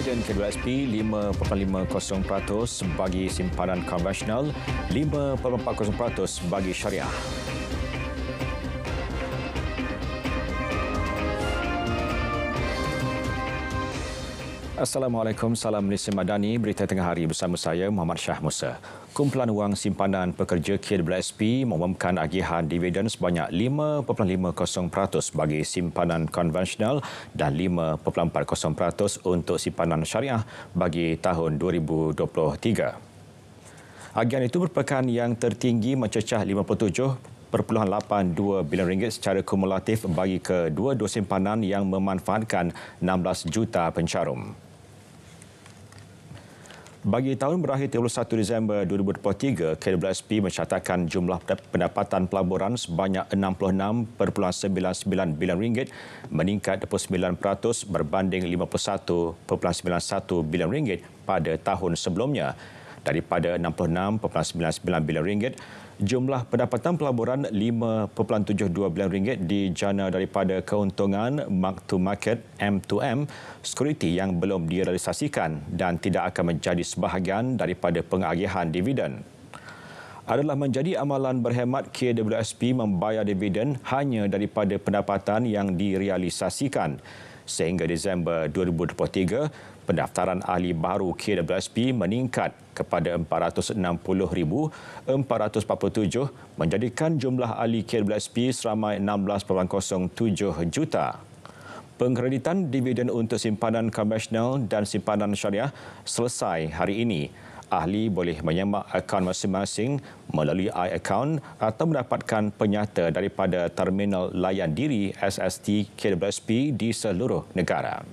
Dividen KWSP 5.50% bagi simpanan konvensional, 5.40% bagi syariah. Assalamualaikum, salam Malaysia Madani, berita tengah hari bersama saya Muhammad Shah Musa. Kumpulan wang simpanan pekerja KWSP mengumumkan agihan dividen sebanyak 5.50% bagi simpanan konvensional dan 5.40% untuk simpanan syariah bagi tahun 2023. Agihan itu merupakan yang tertinggi mencecah 57.82 bilion ringgit secara kumulatif bagi kedua-dua simpanan yang memanfaatkan 16 juta pencarum. Bagi tahun berakhir 31 Disember 2023, KWSP mencatatkan jumlah pendapatan pelaburan sebanyak 66.99 bilion ringgit, meningkat 29% berbanding 51.91 bilion ringgit pada tahun sebelumnya. Daripada 66.99 bilion ringgit, jumlah pendapatan pelaburan 5.72 bilion ringgit dijana daripada keuntungan mark to market M2M security yang belum direalisasikan dan tidak akan menjadi sebahagian daripada pengagihan dividen. Adalah menjadi amalan berhemat KWSP membayar dividen hanya daripada pendapatan yang direalisasikan. Sehingga Disember 2023, pendaftaran ahli baru KWSP meningkat kepada 460,447, menjadikan jumlah ahli KWSP seramai 16.07 juta. Pengkreditan dividen untuk simpanan konvensional dan simpanan syariah selesai hari ini. Ahli boleh menyemak akaun masing-masing melalui iAccount atau mendapatkan penyata daripada terminal layan diri SST KWSP di seluruh negara.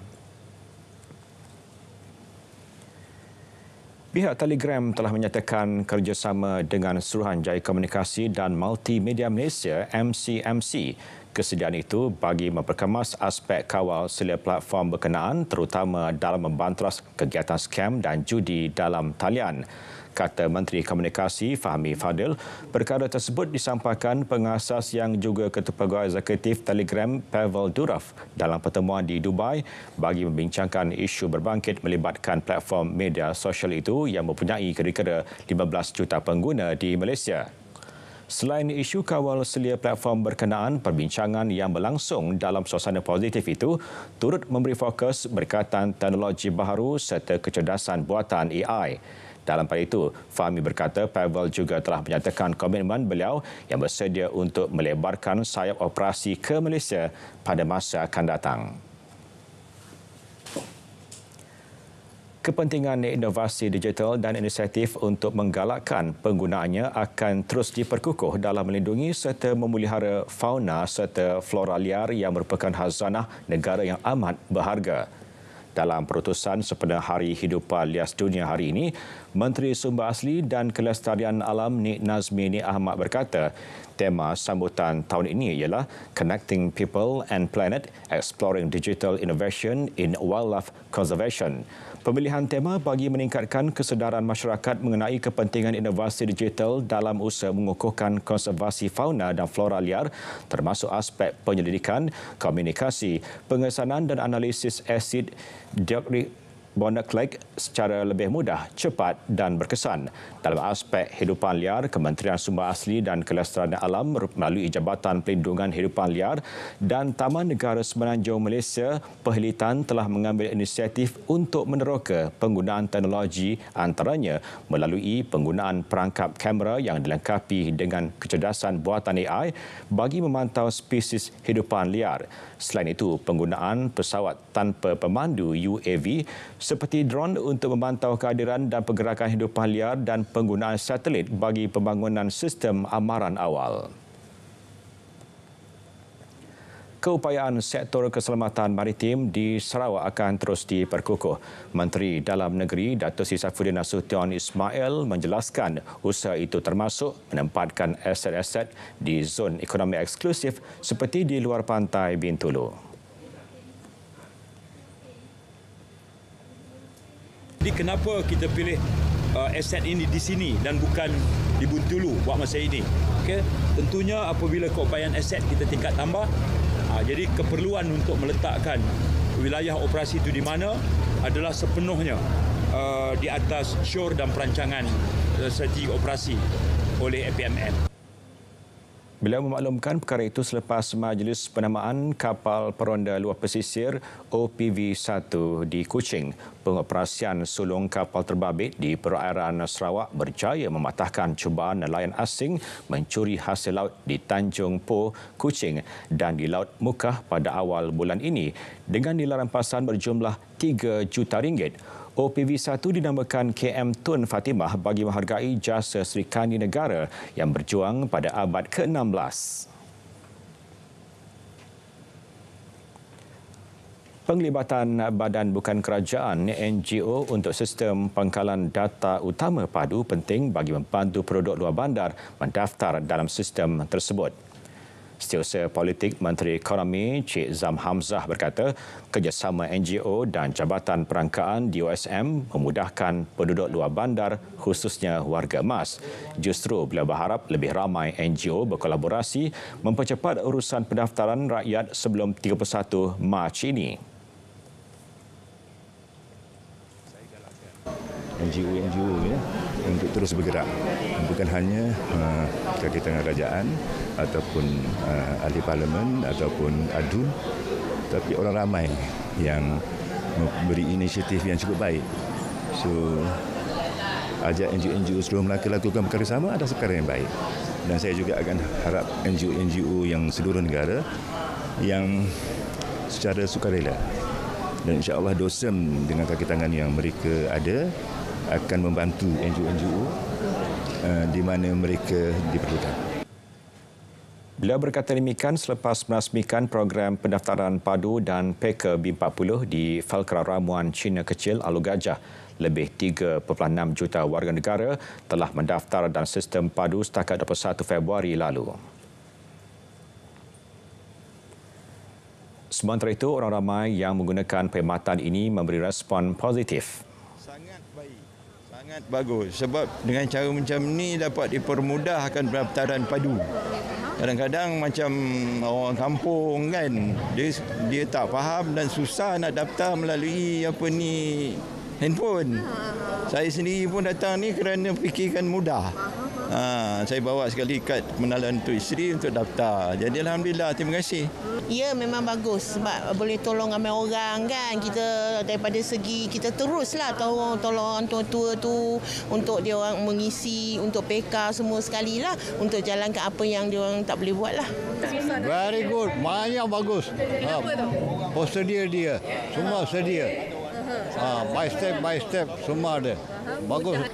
Pihak Telegram telah menyatakan kerjasama dengan Suruhanjaya Komunikasi dan Multimedia Malaysia MCMC. Kesediaan itu bagi memperkemas aspek kawal selia platform berkenaan terutama dalam membantras kegiatan skam dan judi dalam talian. Kata Menteri Komunikasi Fahmi Fadil, perkara tersebut disampaikan pengasas yang juga Ketua Pegawai Eksekutif Telegram Pavel Durov dalam pertemuan di Dubai bagi membincangkan isu berbangkit melibatkan platform media sosial itu yang mempunyai kira-kira 15 juta pengguna di Malaysia. Selain isu kawal selia platform berkenaan, perbincangan yang berlangsung dalam suasana positif itu turut memberi fokus berkaitan teknologi baharu serta kecerdasan buatan AI. Dalam pada itu, Fahmi berkata Pavel juga telah menyatakan komitmen beliau yang bersedia untuk melebarkan sayap operasi ke Malaysia pada masa akan datang. Kepentingan inovasi digital dan inisiatif untuk menggalakkan penggunaannya akan terus diperkukuh dalam melindungi serta memelihara fauna serta flora liar yang merupakan khazanah negara yang amat berharga. Dalam perutusan sempena Hari Hidupan Lias Dunia hari ini, Menteri Sumber Asli dan Kelestarian Alam Nik Nazmi Nik Ahmad berkata, tema sambutan tahun ini ialah Connecting People and Planet, Exploring Digital Innovation in Wildlife Conservation. Pemilihan tema bagi meningkatkan kesedaran masyarakat mengenai kepentingan inovasi digital dalam usaha mengukuhkan konservasi fauna dan flora liar termasuk aspek penyelidikan, komunikasi, pengesanan dan analisis asid deoksiribonukleik secara lebih mudah, cepat dan berkesan. Dalam aspek hidupan liar, Kementerian Sumber Asli dan Kelestarian Alam melalui Jabatan Pelindungan Hidupan Liar dan Taman Negara Semenanjung Malaysia Perhilitan telah mengambil inisiatif untuk meneroka penggunaan teknologi antaranya melalui penggunaan perangkap kamera yang dilengkapi dengan kecerdasan buatan AI bagi memantau spesies hidupan liar. Selain itu, penggunaan pesawat tanpa pemandu UAV seperti drone untuk memantau kehadiran dan pergerakan hidupan liar dan penggunaan satelit bagi pembangunan sistem amaran awal. Keupayaan sektor keselamatan maritim di Sarawak akan terus diperkukuh. Menteri Dalam Negeri Datuk Seri Saifuddin Nasution Ismail menjelaskan usaha itu termasuk menempatkan aset-aset di zon ekonomi eksklusif seperti di luar pantai Bintulu. Jadi kenapa kita pilih aset ini di sini dan bukan di Bintulu buat masa ini? Okay? Tentunya apabila keupayaan aset kita tingkat tambah, jadi keperluan untuk meletakkan wilayah operasi itu di mana adalah sepenuhnya di atas syur dan perancangan strategi operasi oleh APMM. Beliau memaklumkan perkara itu selepas Majlis Penamaan Kapal Peronda Luar Pesisir OPV-1 di Kuching. Pengoperasian sulung kapal terbabit di perairan Sarawak berjaya mematahkan cubaan nelayan asing mencuri hasil laut di Tanjung Po, Kuching dan di Laut Mukah pada awal bulan ini dengan nilai rampasan berjumlah RM3 juta. OPV-1 dinamakan KM Tun Fatimah bagi menghargai jasa Serikandi Negara yang berjuang pada abad ke-16. Penglibatan badan bukan kerajaan NGO untuk sistem pangkalan data utama padu penting bagi membantu penduduk luar bandar mendaftar dalam sistem tersebut. Setiausaha Politik Menteri Ekonomi Cik Zam Hamzah berkata, kerjasama NGO dan Jabatan Perangkaan DOSM memudahkan penduduk luar bandar khususnya warga emas. Justru beliau berharap lebih ramai NGO berkolaborasi mempercepat urusan pendaftaran rakyat sebelum 31 Mac ini. NGO ya, untuk terus bergerak, bukan hanya kaki tangan kerajaan ataupun ahli parlimen ataupun ADU, tapi orang ramai yang memberi inisiatif yang cukup baik. So ajak NGO seluruh Melaka lakukan perkara sama adalah perkara yang baik, dan saya juga akan harap NGO yang seluruh negara yang secara sukarela, dan insya-Allah DOSM dengan kaki tangan yang mereka ada akan membantu NGO di mana mereka diperlukan. Beliau berkata demikian selepas merasmikan program pendaftaran padu dan PK B40 di Falkra Ramuan Cina Kecil Alur Gajah. Lebih 3.6 juta warga negara telah mendaftar dalam sistem padu setakat 21 Februari lalu. Sementara itu, orang ramai yang menggunakan perkhidmatan ini memberi respon positif. Sangat bagus sebab dengan cara macam ni dapat dipermudahkan pendaftaran padu. Kadang-kadang macam orang kampung kan, dia tak faham dan susah nak daftar melalui handphone. Saya sendiri pun datang ni kerana fikirkan mudah. Saya bawa sekali kad pengenalan untuk isteri untuk daftar. Jadi alhamdulillah, terima kasih. Ya, memang bagus sebab boleh tolong ramai orang kan. Kita daripada segi kita teruslah tolong orang tua-tua tu untuk dia orang mengisi untuk PK semua sekali lah untuk jalankan apa yang dia orang tak boleh buat lah. Very good, banyak bagus. Prosedur dia, semua sedia. By step semua ada. Bagus.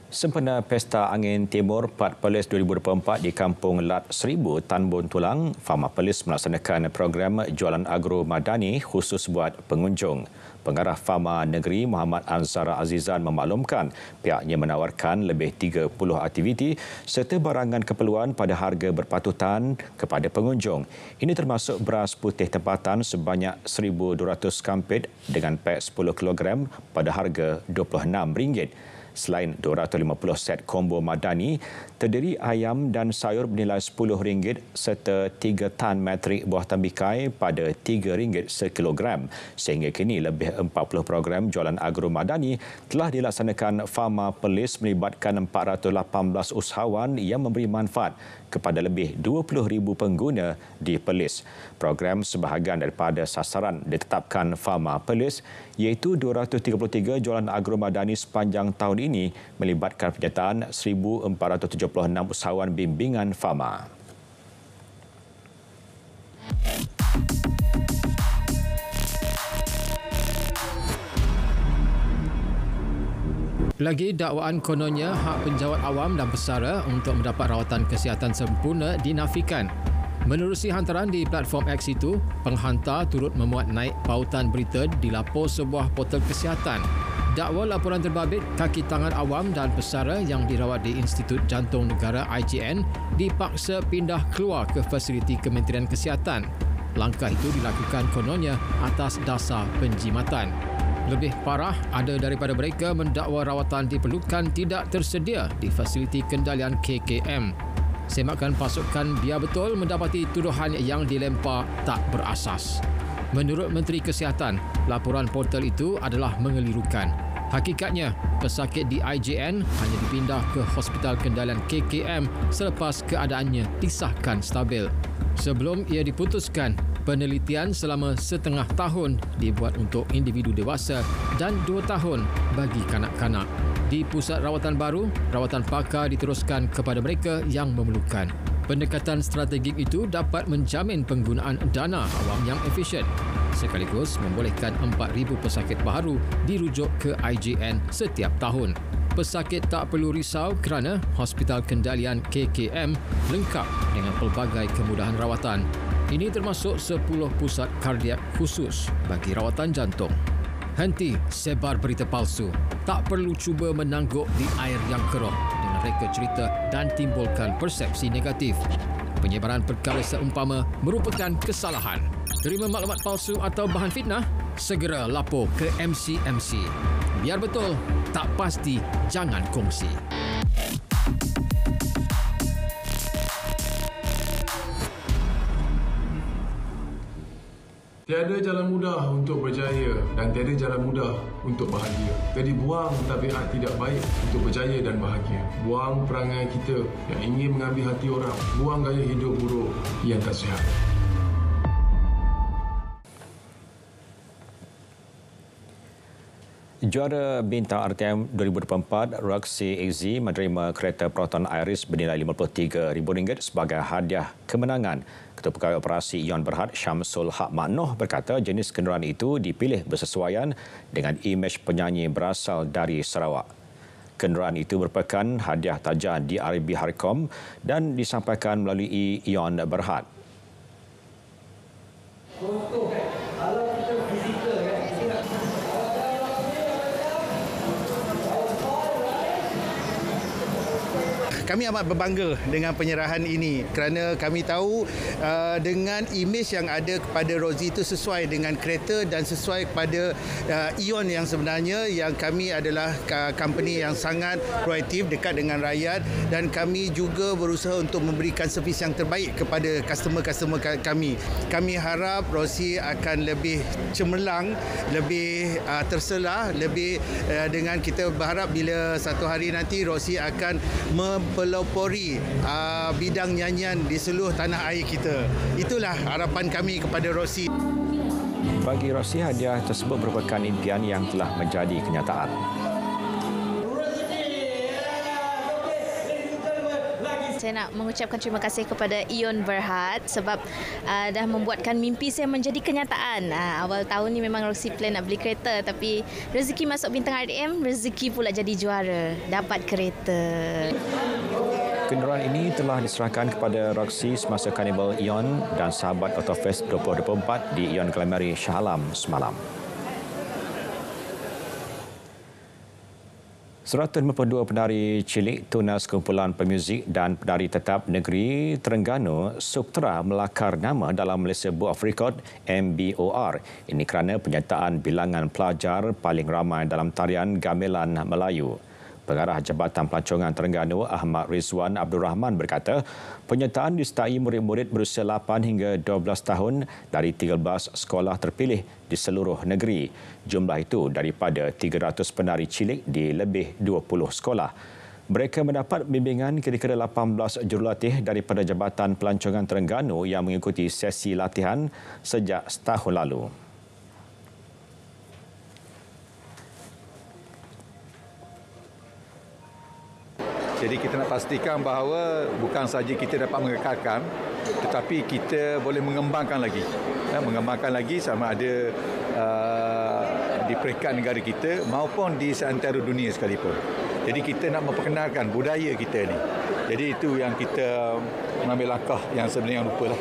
Sempena Pesta Angin Timur Pat Perlis 2024 di Kampung Lat Seribu, Tan Bun Tulang, Fama Perlis melaksanakan program jualan agro madani khusus buat pengunjung. Pengarah Fama Negeri Muhammad Anzara Azizan memaklumkan pihaknya menawarkan lebih 30 aktiviti serta barangan keperluan pada harga berpatutan kepada pengunjung. Ini termasuk beras putih tempatan sebanyak 1,200 kampit dengan pek 10 kg pada harga RM26. Selain 250 set kombo madani, terdiri ayam dan sayur bernilai RM10 serta 3 tan metrik buah tambikai pada RM3 sekilogram. Sehingga kini lebih 40 program jualan agro madani telah dilaksanakan Fama Perlis melibatkan 418 usahawan yang memberi manfaat kepada lebih 20,000 pengguna di Perlis. Program sebahagian daripada sasaran ditetapkan Fama Perlis iaitu 233 jualan agro madani sepanjang tahun ini melibatkan penyertaan 1,476 usahawan bimbingan Fama. Lagi dakwaan kononnya hak penjawat awam dan pesara untuk mendapat rawatan kesihatan sempurna dinafikan. Menerusi hantaran di platform X itu, penghantar turut memuat naik pautan berita dilapor sebuah portal kesihatan. Dakwa laporan terbabit kaki tangan awam dan pesara yang dirawat di Institut Jantung Negara IJN dipaksa pindah keluar ke fasiliti Kementerian Kesihatan. Langkah itu dilakukan kononnya atas dasar penjimatan. Lebih parah, ada daripada mereka mendakwa rawatan diperlukan tidak tersedia di fasiliti kendalian KKM. semakan pasukan Biar Betul mendapati tuduhan yang dilempar tak berasas. Menurut Menteri Kesihatan, laporan portal itu adalah mengelirukan. Hakikatnya, pesakit di IJN hanya dipindah ke Hospital Kendalian KKM selepas keadaannya disahkan stabil. Sebelum ia diputuskan, penelitian selama setengah tahun dibuat untuk individu dewasa dan 2 tahun bagi kanak-kanak. Di pusat rawatan baru, rawatan pakar diteruskan kepada mereka yang memerlukan. Pendekatan strategik itu dapat menjamin penggunaan dana awam yang efisien, sekaligus membolehkan 4,000 pesakit baharu dirujuk ke IJN setiap tahun. Pesakit tak perlu risau kerana Hospital Kendalian KKM lengkap dengan pelbagai kemudahan rawatan. Ini termasuk 10 pusat kardiak khusus bagi rawatan jantung. Henti sebar berita palsu. Tak perlu cuba menangguk di air yang keruh dengan reka cerita dan timbulkan persepsi negatif. Penyebaran perkara seumpama merupakan kesalahan. Terima maklumat palsu atau bahan fitnah? Segera lapor ke MCMC. Biar betul, tak pasti, jangan kongsi. Tiada jalan mudah untuk berjaya dan tiada jalan mudah untuk bahagia. Jadi buang tabiat tidak baik untuk berjaya dan bahagia. Buang perangai kita yang ingin mengambil hati orang. Buang gaya hidup buruk yang tak sihat. Juara bintang RTM 2024, Roxy Easy menerima kereta Proton Iris bernilai RM53,000 sebagai hadiah kemenangan. Ketua Pegawai Operasi Ion Berhad, Syamsul Haq Maknoh berkata jenis kenderaan itu dipilih bersesuaian dengan imej penyanyi berasal dari Sarawak. Kenderaan itu merupakan hadiah taja DRB Harkom dan disampaikan melalui Ion Berhad. Kami amat berbangga dengan penyerahan ini kerana kami tahu dengan imej yang ada kepada Roxy itu sesuai dengan kereta dan sesuai kepada Ion yang sebenarnya, yang kami adalah company yang sangat proaktif dekat dengan rakyat dan kami juga berusaha untuk memberikan servis yang terbaik kepada customer-customer kami. Kami harap Roxy akan lebih cemerlang, lebih terselah, lebih dengan kita berharap bila satu hari nanti Roxy akan pelopori bidang nyanyian di seluruh tanah air kita. Itulah harapan kami kepada Roxy. Bagi Roxy, hadiah tersebut merupakan impian yang telah menjadi kenyataan. Saya nak mengucapkan terima kasih kepada Ion Berhad sebab dah membuatkan mimpi saya menjadi kenyataan. Awal tahun ni memang Roxy plan nak beli kereta, tapi rezeki masuk bintang RTM, rezeki pula jadi juara, dapat kereta. Kenderaan ini telah diserahkan kepada Roxy semasa Karnival Ion dan Sahabat Autofest 2024 di Ion Glameri Shah Alam semalam. 152 penari cilik tunas kumpulan pemuzik dan penari tetap negeri Terengganu Suktera melakar nama dalam Malaysia Book of Record MBOR. Ini kerana penyertaan bilangan pelajar paling ramai dalam tarian gamelan Melayu. Pengarah Jabatan Pelancongan Terengganu Ahmad Rizwan Abdul Rahman berkata, penyertaan disertai murid-murid berusia 8 hingga 12 tahun dari 13 sekolah terpilih di seluruh negeri. Jumlah itu daripada 300 penari cilik di lebih 20 sekolah. Mereka mendapat bimbingan kira-kira 18 jurulatih daripada Jabatan Pelancongan Terengganu yang mengikuti sesi latihan sejak setahun lalu. Jadi kita nak pastikan bahawa bukan saja kita dapat mengekalkan, tetapi kita boleh mengembangkan lagi. Mengembangkan lagi sama ada di peringkat negara kita maupun di seantero dunia sekalipun. Jadi kita nak memperkenalkan budaya kita ni. Jadi itu yang kita mengambil langkah yang sebenarnya lupa lah.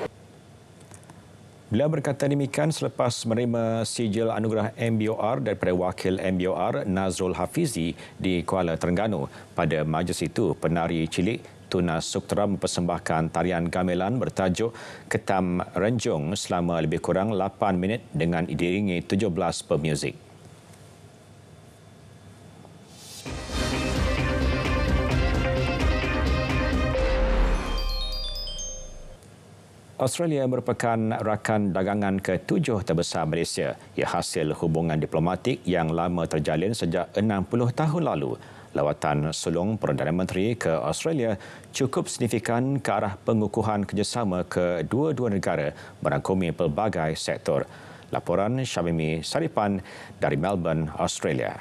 Beliau berkata demikian selepas menerima sijil anugerah MBOR daripada wakil MBOR Nazrul Hafizi di Kuala Terengganu. Pada majlis itu, penari cilik tunas Suktera mempersembahkan tarian gamelan bertajuk Ketam Renjung selama lebih kurang 8 minit dengan diiringi 17 pemuzik. Australia merupakan rakan dagangan ke-7 terbesar Malaysia. Ia hasil hubungan diplomatik yang lama terjalin sejak 60 tahun lalu. Lawatan sulung Perdana Menteri ke Australia cukup signifikan ke arah pengukuhan kerjasama kedua-dua negara merangkumi pelbagai sektor. Laporan Syamimi Saripan dari Melbourne, Australia.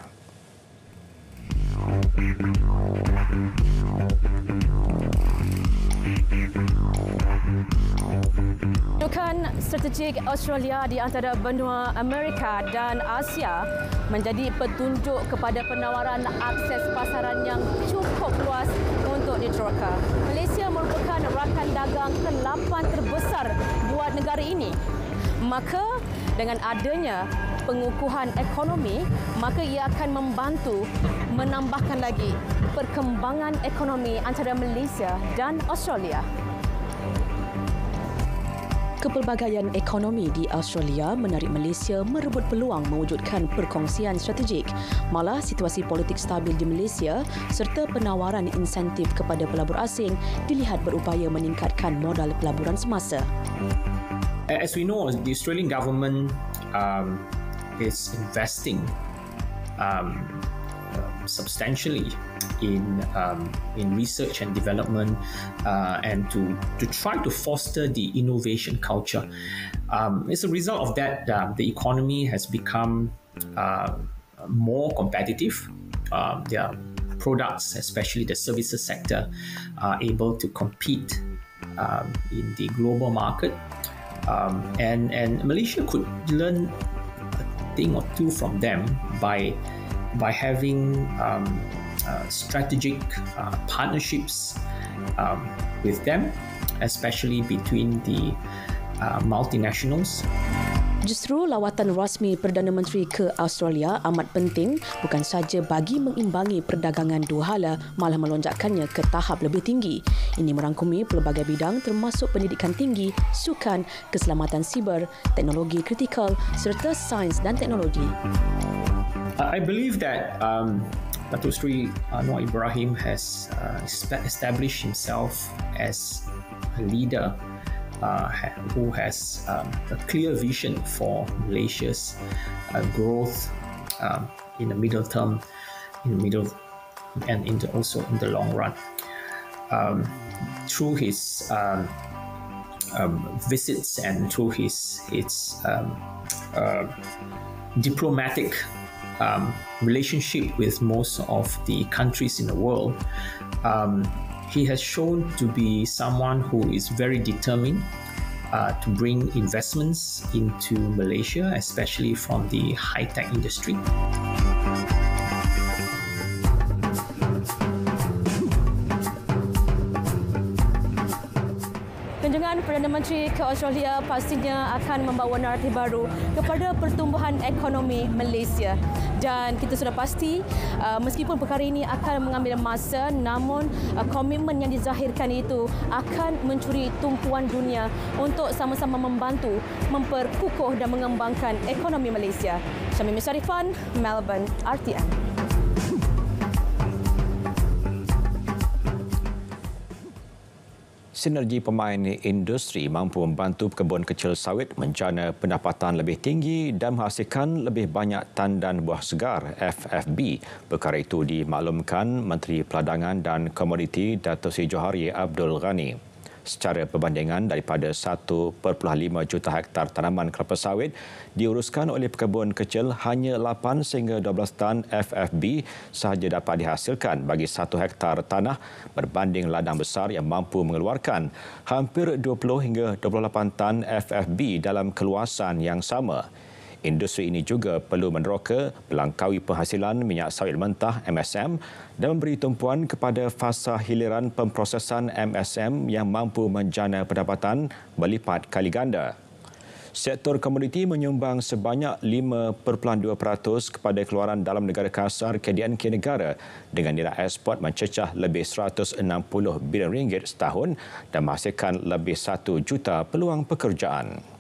Kedudukan strategik Australia di antara benua Amerika dan Asia menjadi petunjuk kepada penawaran akses pasaran yang cukup luas untuk diteroka. Malaysia merupakan rakan dagang ke-8 terbesar buat negara ini. Maka dengan adanya pengukuhan ekonomi, maka ia akan membantu menambahkan lagi perkembangan ekonomi antara Malaysia dan Australia. Kepelbagaian ekonomi di Australia menarik Malaysia merebut peluang mewujudkan perkongsian strategik. Malah situasi politik stabil di Malaysia serta penawaran insentif kepada pelabur asing dilihat berupaya meningkatkan modal pelaburan semasa. As we know, the Australian government is investing substantially in research and development and to try to foster the innovation culture. As a result of that, the economy has become more competitive. Their products, especially the services sector, are able to compete in the global market. And Malaysia could learn a thing or two from them by having strategic partnerships with them, especially between the multinationals. Justru lawatan rasmi Perdana Menteri ke Australia amat penting bukan sahaja bagi mengimbangi perdagangan dua hala, malah melonjakkannya ke tahap lebih tinggi. Ini merangkumi pelbagai bidang termasuk pendidikan tinggi, sukan, keselamatan siber, teknologi kritikal serta sains dan teknologi. I believe that Datuk Seri Anwar Ibrahim has established himself as a leader who has a clear vision for Malaysia's growth in the middle term, and also in the long run. Through his visits and through his diplomatic relationship with most of the countries in the world, he has shown to be someone who is very determined to bring investments into Malaysia, especially from the high-tech industry. Kunjungan Perdana Menteri ke Australia pastinya akan membawa naratif baru kepada pertumbuhan ekonomi Malaysia. Dan kita sudah pasti, meskipun perkara ini akan mengambil masa, namun komitmen yang dizahirkan itu akan mencuri tumpuan dunia untuk sama-sama membantu memperkukuh dan mengembangkan ekonomi Malaysia. Syamimi Saripan, Melbourne, RTM. Sinergi pemain industri mampu membantu pekebun kecil sawit menjana pendapatan lebih tinggi dan menghasilkan lebih banyak tandan buah segar FFB. Perkara itu dimaklumkan Menteri Peladangan dan Komoditi Datuk Seri Johari Abdul Ghani. Secara perbandingan, daripada 1.5 juta hektar tanaman kelapa sawit diuruskan oleh pekebun kecil, hanya 8 sehingga 12 tan FFB sahaja dapat dihasilkan bagi 1 hektar tanah berbanding ladang besar yang mampu mengeluarkan hampir 20 hingga 28 tan FFB dalam keluasan yang sama. Industri ini juga perlu meneroka melangkaui penghasilan minyak sawit mentah MSM dan memberi tumpuan kepada fasa hiliran pemprosesan MSM yang mampu menjana pendapatan berlipat kali ganda. Sektor komoditi menyumbang sebanyak 5.2% kepada keluaran dalam negara kasar KDNK negara dengan nilai ekspor mencecah lebih 160 bilion ringgit setahun dan menghasilkan lebih 1 juta peluang pekerjaan.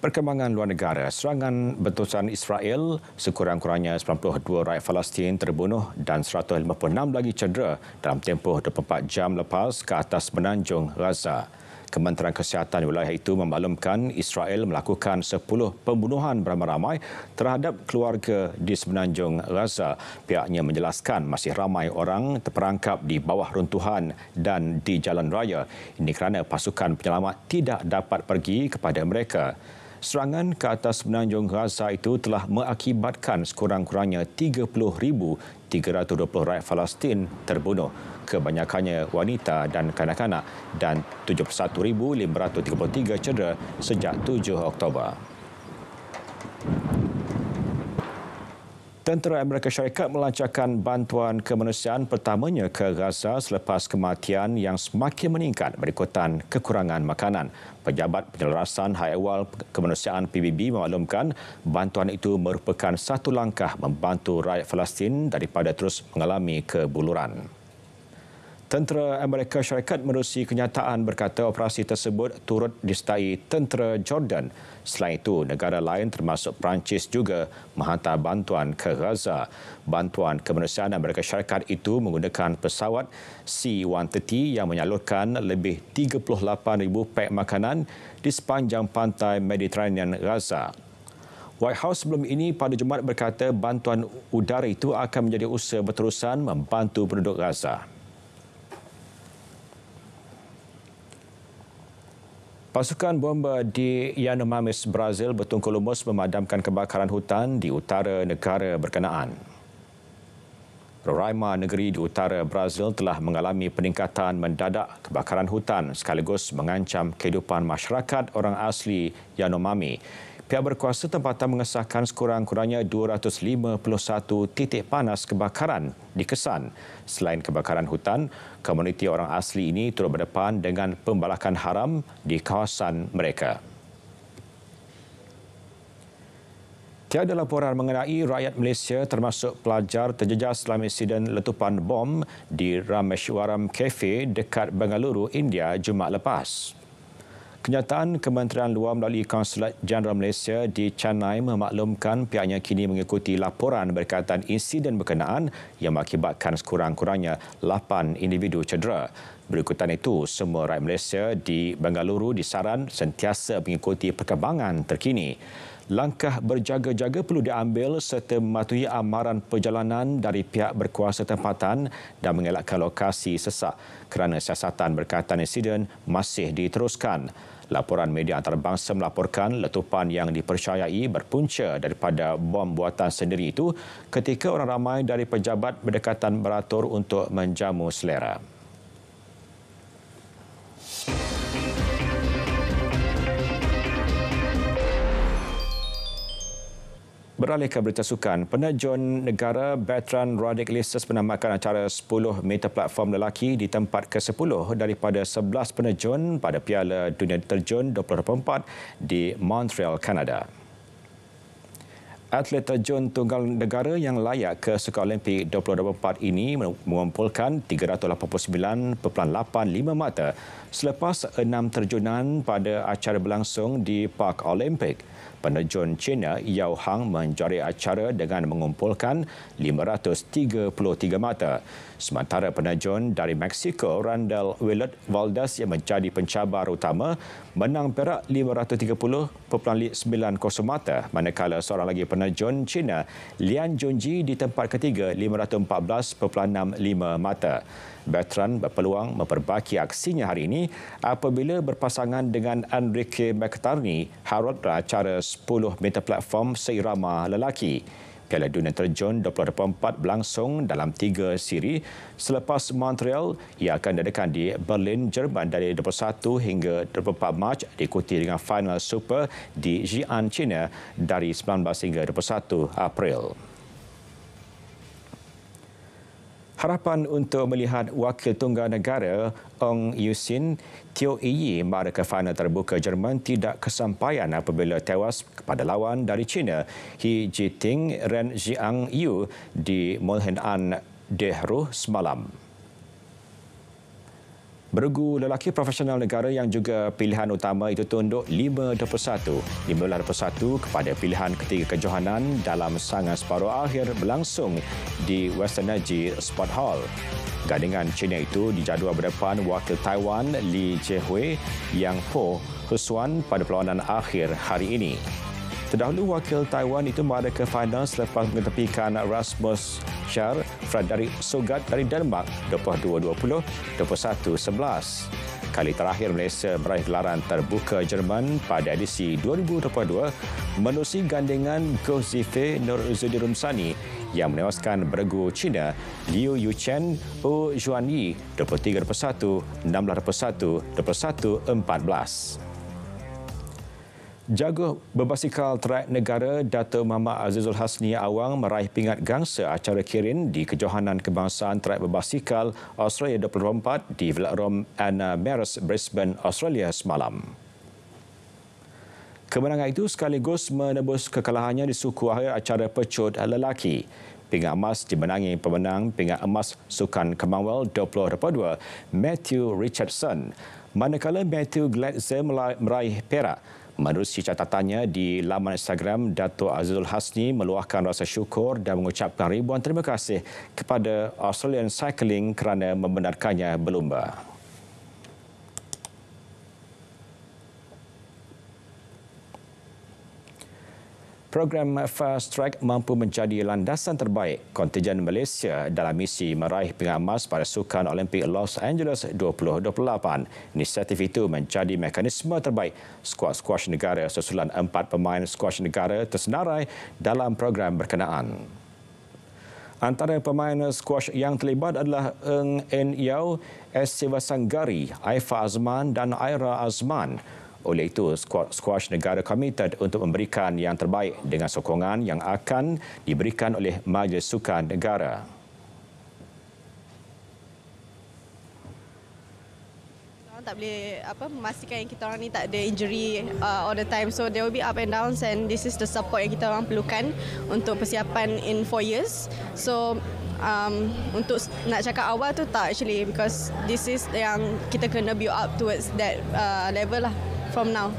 Perkembangan luar negara, serangan bentusan Israel sekurang-kurangnya 92 rakyat Palestin terbunuh dan 156 lagi cedera dalam tempoh 24 jam lepas ke atas Semenanjung Gaza. Kementerian Kesihatan wilayah itu memaklumkan Israel melakukan 10 pembunuhan beramai-ramai terhadap keluarga di Semenanjung Gaza. Pihaknya menjelaskan masih ramai orang terperangkap di bawah runtuhan dan di jalan raya. Ini kerana pasukan penyelamat tidak dapat pergi kepada mereka. Serangan ke atas Semenanjung Gaza itu telah mengakibatkan sekurang-kurangnya 30,320 rakyat Palestin terbunuh, kebanyakannya wanita dan kanak-kanak, dan 71,533 cedera sejak 7 Oktober. Tentera Amerika Syarikat melancarkan bantuan kemanusiaan pertamanya ke Gaza selepas kematian yang semakin meningkat berikutan kekurangan makanan. Pejabat Penyelarasan Hal Ehwal Kemanusiaan PBB memaklumkan bantuan itu merupakan satu langkah membantu rakyat Palestin daripada terus mengalami kebuluran. Tentera Amerika Syarikat menerusi kenyataan berkata operasi tersebut turut disertai tentera Jordan. Selain itu, negara lain termasuk Perancis juga menghantar bantuan ke Gaza. Bantuan kemanusiaan Amerika Syarikat itu menggunakan pesawat C-130 yang menyalurkan lebih 38,000 pek makanan di sepanjang pantai Mediterranean Gaza. White House sebelum ini pada Jumaat berkata bantuan udara itu akan menjadi usaha berterusan membantu penduduk Gaza. Pasukan bomba di Yanomamis, Brazil bertungkul lumus memadamkan kebakaran hutan di utara negara berkenaan. Roraima, negeri di utara Brazil, telah mengalami peningkatan mendadak kebakaran hutan sekaligus mengancam kehidupan masyarakat orang asli Yanomami. Pihak berkuasa tempatan mengesahkan sekurang-kurangnya 251 titik panas kebakaran dikesan. Selain kebakaran hutan, komuniti orang asli ini turut berdepan dengan pembalakan haram di kawasan mereka. Tiada laporan mengenai rakyat Malaysia termasuk pelajar terjejas dalam insiden letupan bom di Rameshwaram Cafe dekat Bengaluru, India Jumaat lepas. Kenyataan Kementerian Luar melalui Konsulat Jeneral Malaysia di Chennai memaklumkan pihaknya kini mengikuti laporan berkaitan insiden berkenaan yang mengakibatkan sekurang-kurangnya 8 individu cedera. Berikutan itu, semua rakyat Malaysia di Bengaluru disaran sentiasa mengikuti perkembangan terkini. Langkah berjaga-jaga perlu diambil serta mematuhi amaran perjalanan dari pihak berkuasa tempatan dan mengelakkan lokasi sesak kerana siasatan berkaitan insiden masih diteruskan. Laporan media antarabangsa melaporkan letupan yang dipercayai berpunca daripada bom buatan sendiri itu ketika orang ramai dari pejabat berdekatan beratur untuk menjamu selera. Beralih ke berita sukan, penerjun negara Bertrand Rudick-Lissus menamakan acara 10 meter platform lelaki di tempat ke-10 daripada 11 penerjun pada Piala Dunia Terjun 2024 di Montreal, Kanada. Atlet terjun tunggal negara yang layak ke Sukan Olimpik 2024 ini mengumpulkan 389.85 mata selepas 6 terjunan pada acara berlangsung di Park Olimpik. Penerjun China Yao Hang menjuarai acara dengan mengumpulkan 533 mata. Sementara penerjun dari Mexico Randall Willard Valdez yang menjadi pencabar utama menang perak 530.90 mata, manakala seorang lagi penerjun China Lian Junji di tempat ketiga 514.65 mata. Bertrand berpeluang memperbaki aksinya hari ini apabila berpasangan dengan Enrique McTarney Harold acara 10 meter platform seirama lelaki. Piala Dunia Terjun 2024 berlangsung dalam 3 siri. Selepas Montreal, ia akan diadakan di Berlin, Jerman dari 21 hingga 24 Mac, diikuti dengan final super di Xi'an, China dari 19 hingga 21 April. Harapan untuk melihat wakil tunggal negara Ong Yusin Teo Yi mara ke final terbuka Jerman tidak kesampaian apabila tewas kepada lawan dari China He Jiting Ren Jiang Yu di Mulhenan Dehru semalam. Bergu lelaki profesional negara yang juga pilihan utama itu tunduk 5-21 kepada pilihan ketiga kejohanan dalam sangat separuh akhir berlangsung di Western Energy Sport Hall. Gandingan China itu dijadual berdepan wakil Taiwan Li Jiehui yang Po Husuan pada perlawanan akhir hari ini. Terdahulu, wakil Taiwan itu berada ke final selepas mengetepikan Rasmus Fredrik Sogaard dari Denmark 22-20, 21-11. Kali terakhir Malaysia meraih gelaran terbuka Jerman pada edisi 2022 menerusi gandingan Goh Zifei Nur Izzudin Rumsani yang menewaskan beregu China Liu Yuchen Hu Juanyi 23-21, 16-21, 21-14. Jago berbasikal trek negara Dato' Muhammad Azizul Hasni Awang meraih pingat gangsa acara Kirin di Kejohanan Kebangsaan Trek Berbasikal Australia 2024 di Velodrome Anna Meares, Brisbane, Australia semalam. Kemenangan itu sekaligus menebus kekalahannya di suku akhir acara pecut lelaki. Pingat emas dimenangi pemenang pingat emas Sukan Commonwealth 2022 Matthew Richardson, manakala Matthew Glatzer meraih perak. Menerusi catatannya di laman Instagram, Dato' Azizul Hasni meluahkan rasa syukur dan mengucapkan ribuan terima kasih kepada Australian Cycling kerana membenarkannya berlumba. Program Fast Track mampu menjadi landasan terbaik kontingen Malaysia dalam misi meraih pingat emas pada Sukan Olimpik Los Angeles 2028. Inisiatif itu menjadi mekanisme terbaik skuad squash negara susulan 4 pemain squash negara tersenarai dalam program berkenaan. Antara pemain squash yang terlibat adalah Eng En Yau, S. Sivasanggari, Aifa Azman dan Aira Azman. Oleh itu, skuad squash negara komited untuk memberikan yang terbaik dengan sokongan yang akan diberikan oleh Majlis Sukan Negara. Tak boleh memastikan yang kita orang ni tak ada injury all the time, so there will be up and downs, and this is the support yang kita orang perlukan untuk persiapan in 4 years. So untuk nak cakap awal tu tak actually, because this is yang kita kena build up towards that level lah from now.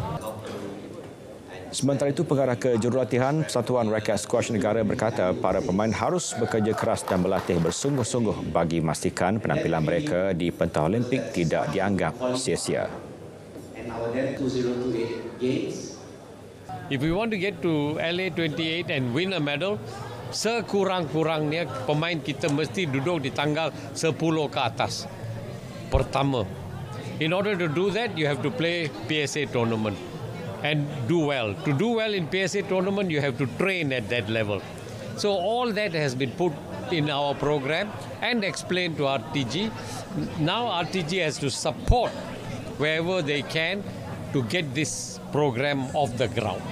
Sementara itu, pengarah kejurulatihan Persatuan Raket Squash Negara berkata para pemain harus bekerja keras dan berlatih bersungguh-sungguh bagi memastikan penampilan mereka di pentas Olimpik tidak dianggap sia-sia. If we want to get to LA 28 and win a medal, sekurang-kurangnya pemain kita mesti duduk di tanggal 10 ke atas. Pertama. In order to do that, you have to play PSA tournament and do well. To do well in PSA tournament, you have to train at that level. So all that has been put in our program and explained to RTG. Now RTG has to support wherever they can to get this program off the ground.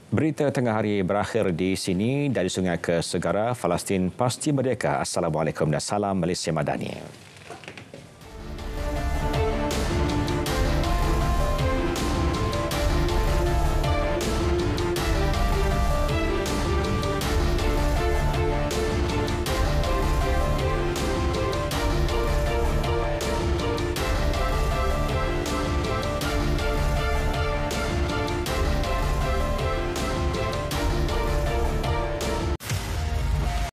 Berita tengah hari berakhir di sini. Dari sungai ke segara, Palestin pasti merdeka. Assalamualaikum dan salam Malaysia Madani.